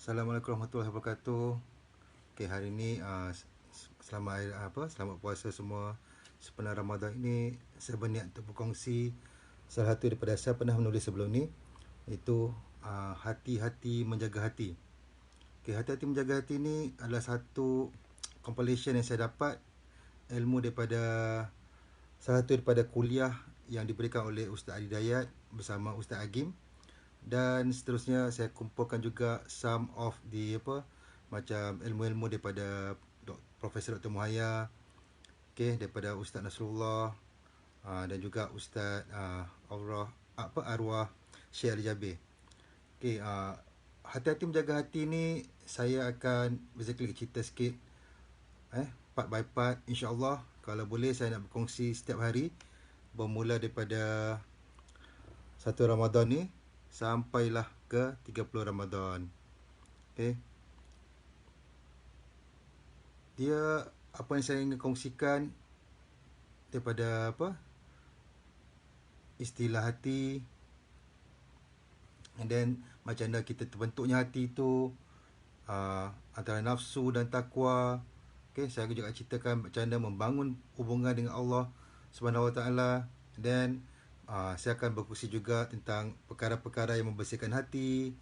Assalamualaikum warahmatullahi wabarakatuh. Okay, hari ni selamat puasa semua. Sepenuh Ramadan ini saya berniat untuk berkongsi salah satu daripada saya pernah menulis sebelum ni, iaitu hati-hati menjaga hati. Okay, hati-hati menjaga hati ni adalah satu compilation yang saya dapat ilmu daripada salah satu daripada kuliah yang diberikan oleh Ustaz Adi Dayat bersama Ustaz Agim. Dan seterusnya saya kumpulkan juga some of the macam ilmu-ilmu daripada Profesor Dr. Muhaya, daripada Ustaz Nasrullah, dan juga Ustaz Arwah Syekh Ali Jabir. Hati-hati menjaga hati ni saya akan basically cerita sikit, part by part, insya-Allah. Kalau boleh saya nak berkongsi setiap hari bermula daripada 1 Ramadan ni sampailah ke 30 Ramadan. Dia apa yang saya ingin kongsikan daripada istilah hati, and then macam mana kita terbentuknya hati tu, antara nafsu dan takwa. Saya juga ceritakan macam mana membangun hubungan dengan Allah Subhanahu Wa Taala. Dan saya akan berkongsi juga tentang perkara-perkara yang membersihkan hati.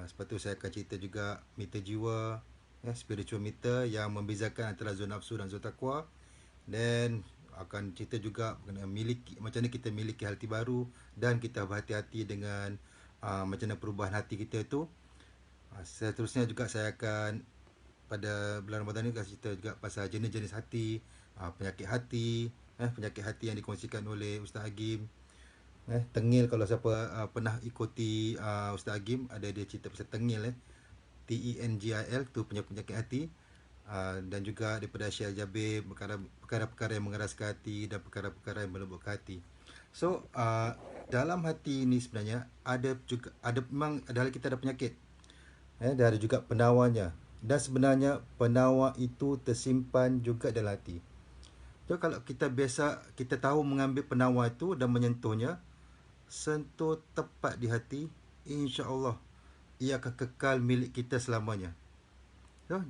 Lepas tu saya akan cerita juga meter jiwa, spiritual meter yang membezakan antara zon nafsu dan zon takwa. Dan akan cerita juga macam mana kita miliki hati baru, dan kita berhati-hati dengan macam mana perubahan hati kita tu. Seterusnya juga saya akan pada bulan Ramadan ni kasih cerita juga pasal jenis-jenis hati, penyakit hati, penyakit hati yang dikongsikan oleh Ustaz Agim. Tengil, kalau siapa pernah ikuti Ustaz Agim, ada dia cerita pasal tengil, TENGIL tu penyakit hati. Dan juga daripada Syekh Jabir, perkara-perkara yang mengeraskan hati dan perkara-perkara yang melembutkan hati. So dalam hati ni sebenarnya memang dalam kita ada penyakit, dan ada juga penawarnya. Dan sebenarnya penawar itu tersimpan juga dalam hati. So kalau kita tahu mengambil penawar itu dan menyentuhnya, sentuh tepat di hati, insya-Allah ia akan kekal milik kita selamanya. So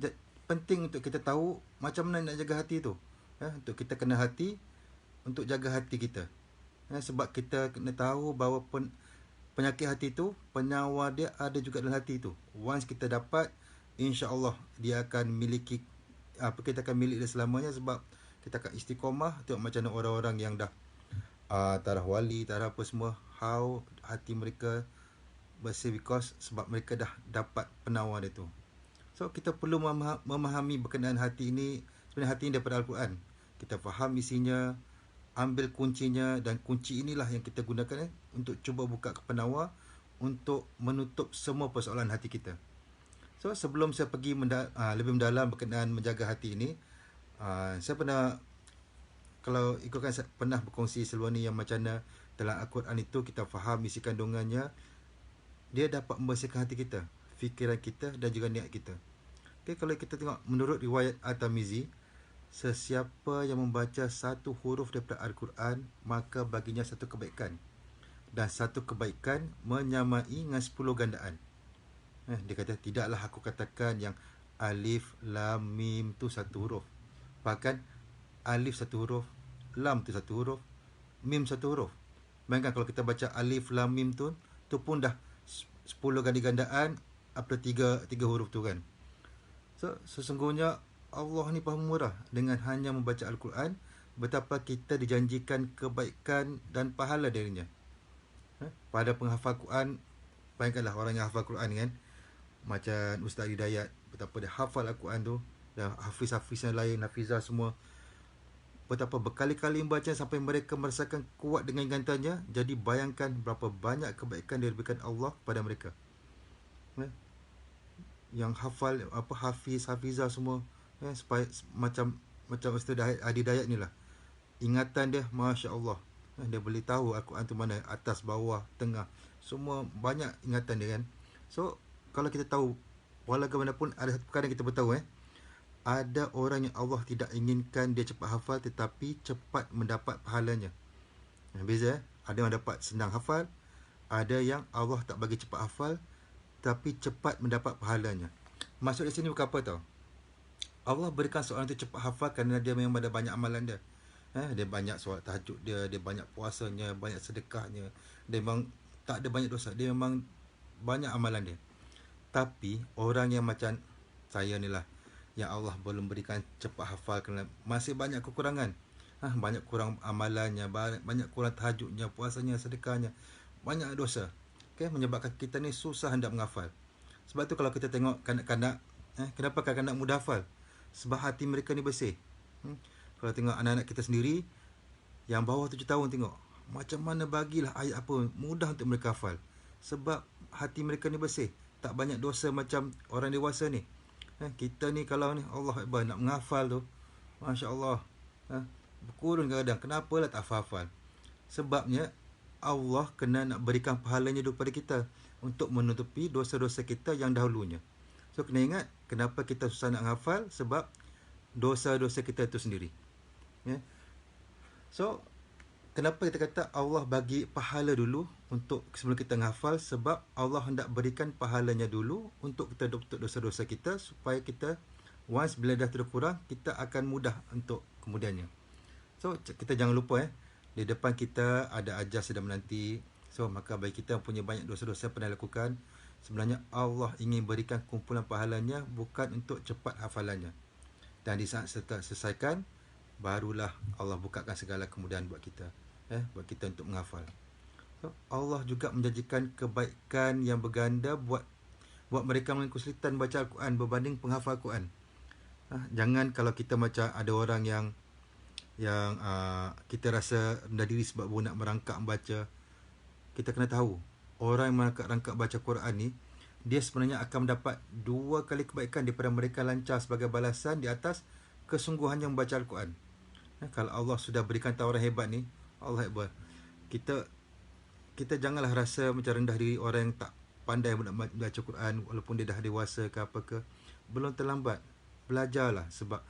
penting untuk kita tahu macam mana nak jaga hati tu. Untuk kita kena hati, untuk jaga hati kita. Sebab kita kena tahu bahawa penyakit hati tu, penawar dia ada juga dalam hati tu. Once kita dapat, insya-Allah dia akan miliki kita akan milik dia selamanya. Sebab kita akan istiqomah. Tengok macam mana orang-orang yang dah taraf wali, taraf apa semua, how hati mereka bersih, because sebab mereka dah dapat penawar dia tu. So kita perlu memahami berkenaan hati ini. Sebenarnya hati ini daripada Al-Quran. Kita faham isinya, ambil kuncinya, dan kunci inilah yang kita gunakan untuk cuba buka ke penawar untuk menutup semua persoalan hati kita. So sebelum saya pergi lebih mendalam berkenaan menjaga hati ini, saya kalau ikutkan, saya pernah berkongsi sebelum ni yang macam mana dalam Al-Quran itu kita faham isi kandungannya. Dia dapat membersihkan hati kita, fikiran kita, dan juga niat kita. Kalau kita tengok menurut riwayat At-Tirmizi, sesiapa yang membaca satu huruf daripada Al-Quran, maka baginya satu kebaikan, dan satu kebaikan menyamai dengan 10 gandaan. Dia kata, tidaklah aku katakan yang alif, lam, mim tu satu huruf. Bahkan alif satu huruf, lam tu satu huruf, mim satu huruf. Bayangkan kalau kita baca alif, lam, mim tu pun dah 10 gandaan apa tiga huruf tu kan. So sesungguhnya Allah ni Maha Murah dengan hanya membaca Al-Quran, betapa kita dijanjikan kebaikan dan pahala darinya. Pada penghafal Quran, bayangkanlah orang yang hafal Quran kan, macam Ustaz Hidayat, betapa dia hafal Al-Quran tu, dan hafiz-hafiz yang lain, hafizah semua, betapa berkali-kali membaca sampai mereka merasakan kuat dengan ingatannya. Jadi bayangkan berapa banyak kebaikan yang diberikan Allah kepada mereka. Yang hafal, hafiz, hafizah semua, supaya macam Ustaz Adi Dayat ni lah, ingatan dia Masya Allah. Dia boleh tahu Al-Quran tu mana, atas, bawah, tengah, semua banyak ingatan dia kan. So kalau kita tahu, walaupun ada satu perkara yang kita beritahu, ada orang yang Allah tidak inginkan dia cepat hafal, tetapi cepat mendapat pahalanya. Beza, ada yang dapat senang hafal, ada yang Allah tak bagi cepat hafal, tapi cepat mendapat pahalanya. Maksud di sini bukan apa tau. Allah berikan seorang itu cepat hafal kerana dia memang ada banyak amalan dia. Dia banyak solat tahajud dia banyak puasanya, banyak sedekahnya. Dia memang tak ada banyak dosa. Dia memang banyak amalan dia. Tapi orang yang macam saya ni lah, yang Allah belum berikan cepat hafal kerana masih banyak kekurangan. Banyak kurang amalannya, banyak kurang tahajudnya, puasanya, sedekahnya, banyak dosa. Menyebabkan kita ni susah hendak menghafal. Sebab tu kalau kita tengok kanak-kanak, kenapa kanak-kanak mudah hafal? Sebab hati mereka ni bersih. Kalau tengok anak-anak kita sendiri yang bawah 7 tahun, tengok macam mana bagilah ayat apa mudah untuk mereka hafal. Sebab hati mereka ni bersih, tak banyak dosa macam orang dewasa ni. Kita ni kalau ni Allah Akbar nak menghafal tu, Masya Allah, berkurun kadang-kadang. Kenapa lah tak hafal? Sebabnya Allah kena nak berikan pahalanya daripada kita untuk menutupi dosa-dosa kita yang dahulunya. So kena ingat kenapa kita susah nak hafal, sebab dosa-dosa kita itu sendiri. So kenapa kita kata Allah bagi pahala dulu untuk sebelum kita menghafal? Sebab Allah hendak berikan pahalanya dulu untuk kita tutup dosa-dosa kita, supaya kita once bila dah terkurang, kita akan mudah untuk kemudiannya. So kita jangan lupa di depan kita ada ajal sedang menanti. So maka bagi kita punya banyak dosa-dosa pernah lakukan, sebenarnya Allah ingin berikan kumpulan pahalanya, bukan untuk cepat hafalannya. Dan di saat selesaikan, barulah Allah bukakan segala kemudahan buat kita, buat kita untuk menghafal. So, Allah juga menjanjikan kebaikan yang berganda buat mereka yang kesulitan baca Al-Quran berbanding penghafal Al-Quran. Jangan kalau kita macam ada orang yang kita rasa rendah diri sebab baru nak merangkak membaca. Kita kena tahu, orang yang merangkak baca Quran ni, dia sebenarnya akan mendapat 2 kali kebaikan daripada mereka lancar sebagai balasan di atas kesungguhannya membaca Al-Quran. Kalau Allah sudah berikan tawaran hebat ni, Allah Akbar, kita janganlah rasa macam rendah diri orang yang tak pandai nak baca Quran walaupun dia dah dewasa ke apa ke. Belum terlambat, belajarlah. Sebab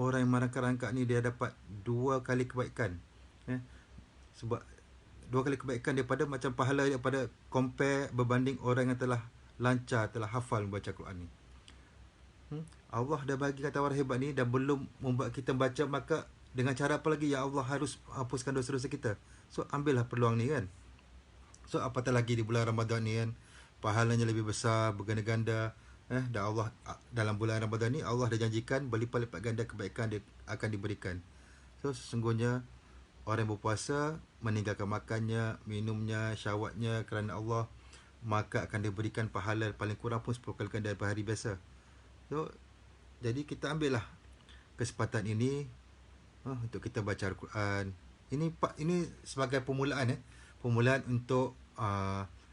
orang yang merangkak-rangkak ni, dia dapat 2 kali kebaikan. Sebab 2 kali kebaikan daripada macam pahala daripada compare berbanding orang yang telah lancar, telah hafal membaca Quran ni. Allah dah bagi tawaran hebat ni dan belum membuat kita baca, maka dengan cara apa lagi? Ya Allah harus hapuskan dosa-dosa kita. So ambillah peluang ni kan. So apatah lagi di bulan Ramadan ni kan, pahalanya lebih besar, berganda-ganda. Dan Allah dalam bulan Ramadan ni, Allah dah janjikan berlipat-lipat ganda kebaikan dia akan diberikan. So sesungguhnya orang yang berpuasa meninggalkan makannya, minumnya, syahwatnya kerana Allah, maka akan diberikan pahala paling kurang pun 10 kali ganda daripada hari biasa. So jadi kita ambillah kesempatan ini untuk kita baca Al-Quran. Ini sebagai permulaan permulaan untuk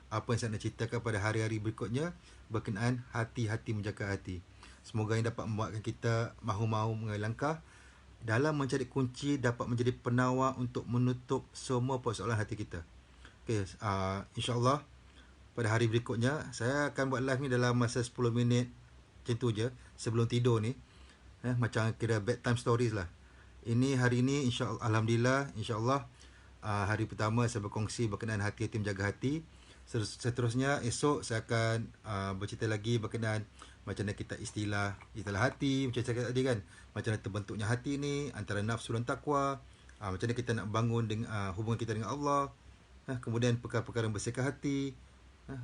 apa yang saya nak ceritakan pada hari-hari berikutnya berkenaan hati-hati menjaga hati. Semoga ini dapat membuatkan kita mahu-mahu mengambil langkah dalam mencari kunci, dapat menjadi penawar untuk menutup semua persoalan hati kita. InsyaAllah pada hari berikutnya saya akan buat live ni dalam masa 10 minit macam tu je sebelum tidur ni. Macam kira bedtime stories lah. Ini hari ini insyaAllah, alhamdulillah, insyaAllah hari pertama saya berkongsi berkenaan hati-hati menjaga hati. Seterusnya esok saya akan bercerita lagi berkenaan macam mana kita istilah hati, macam saya kata tadi kan, macam mana terbentuknya hati ni antara nafsu dan takwa, macam mana kita nak bangun dengan hubungan kita dengan Allah, kemudian perkara-perkara yang bersihkan hati,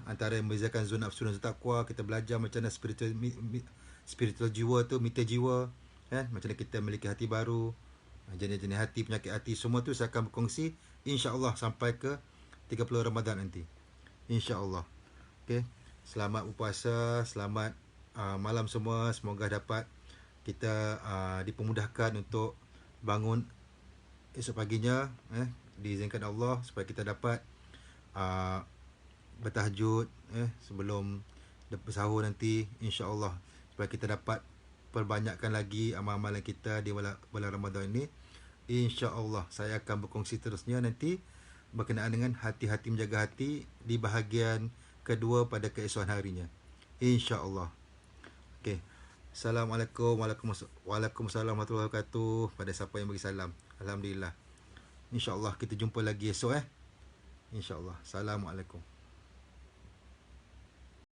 antara yang membezakan zon nafsu dan zon takwa. Kita belajar macam mana spiritual jiwa tu, mita jiwa, macam mana kita memiliki hati baru, jenis-jenis hati, penyakit hati, semua tu saya akan berkongsi insya-Allah sampai ke 30 Ramadan nanti. Insya-Allah. Selamat berpuasa, selamat malam semua. Semoga dapat kita dipermudahkan untuk bangun esok paginya, diizinkan Allah supaya kita dapat bertahajud sebelum bersahur nanti insya-Allah, supaya kita dapat perbanyakkan lagi amal-amalan kita di bulan Ramadan ini. InsyaAllah saya akan berkongsi terusnya nanti berkenaan dengan hati-hati menjaga hati di bahagian kedua pada keesokan harinya. InsyaAllah. Assalamualaikum Waalaikumsalam warahmatullahi wabarakatuh. Pada siapa yang bagi salam, alhamdulillah. InsyaAllah kita jumpa lagi esok. InsyaAllah. Assalamualaikum.